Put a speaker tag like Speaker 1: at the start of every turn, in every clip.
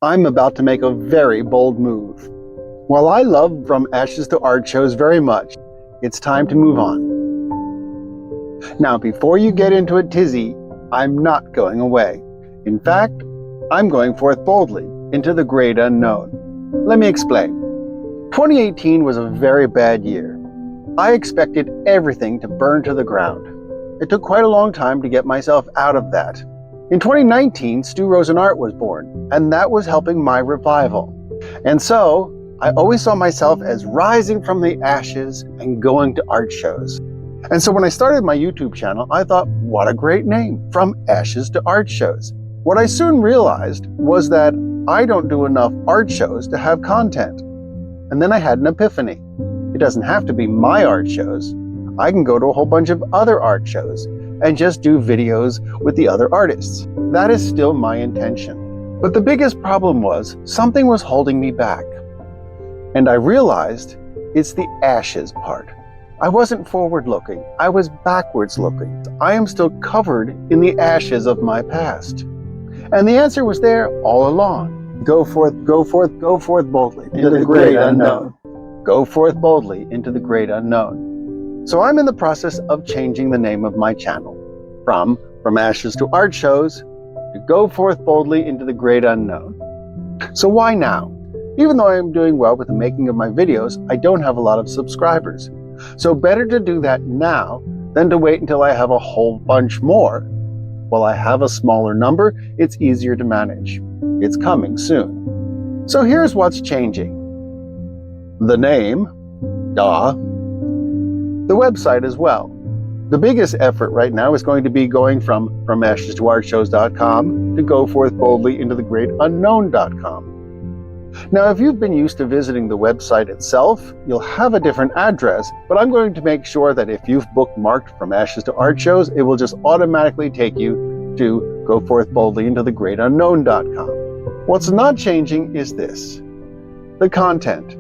Speaker 1: I'm about to make a very bold move. While I love From Ashes to Art shows very much, it's time to move on. Now, before you get into a tizzy, I'm not going away. In fact, I'm going forth boldly into the great unknown. Let me explain. 2018 was a very bad year. I expected everything to burn to the ground. It took quite a long time to get myself out of that. In 2019, Stu Rosenart was born, and that was helping my revival. And so, I always saw myself as rising from the ashes and going to art shows. And so when I started my YouTube channel, I thought, what a great name, From Ashes to Art Shows. What I soon realized was that I don't do enough art shows to have content. And then I had an epiphany. It doesn't have to be my art shows. I can go to a whole bunch of other art shows and just do videos with the other artists. That is still my intention. But the biggest problem was something was holding me back. And I realized it's the ashes part. I wasn't forward looking, I was backwards looking. I am still covered in the ashes of my past. And the answer was there all along. Go forth boldly into the great unknown. Go forth boldly into the great unknown. So I'm in the process of changing the name of my channel from Ashes to Art Shows to Go Forth Boldly into the Great Unknown. So why now? Even though I am doing well with the making of my videos, I don't have a lot of subscribers. So better to do that now than to wait until I have a whole bunch more. While I have a smaller number, it's easier to manage. It's coming soon. So here's what's changing. The name, duh. The website as well. The biggest effort right now is going to be going from ashes2artshows.com to go forth boldly into the great unknown.com. Now, if you've been used to visiting the website itself, you'll have a different address, but I'm going to make sure that if you've bookmarked From Ashes to Art Shows, it will just automatically take you to go forth boldly into the great unknown.com. What's not changing is this, the content.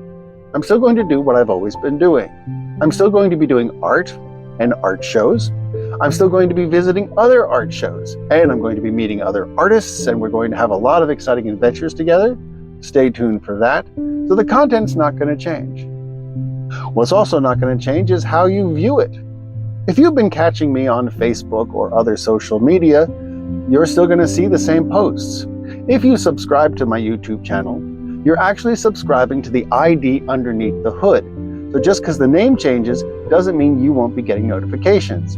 Speaker 1: I'm still going to do what I've always been doing. I'm still going to be doing art and art shows. I'm still going to be visiting other art shows, and I'm going to be meeting other artists, and we're going to have a lot of exciting adventures together. Stay tuned for that. So the content's not going to change. What's also not going to change is how you view it. If you've been catching me on Facebook or other social media, you're still going to see the same posts. If you subscribe to my YouTube channel, you're actually subscribing to the ID underneath the hood. So just because the name changes doesn't mean you won't be getting notifications.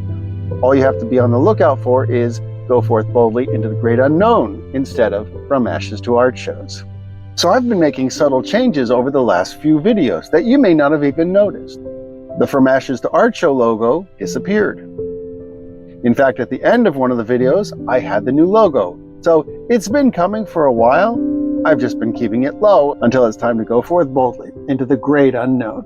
Speaker 1: All you have to be on the lookout for is Go Forth Boldly into the Great Unknown instead of From Ashes to Art Shows. So I've been making subtle changes over the last few videos that you may not have even noticed. The From Ashes to Art Show logo disappeared. In fact, at the end of one of the videos, I had the new logo. So it's been coming for a while. I've just been keeping it low until it's time to go forth boldly into the great unknown.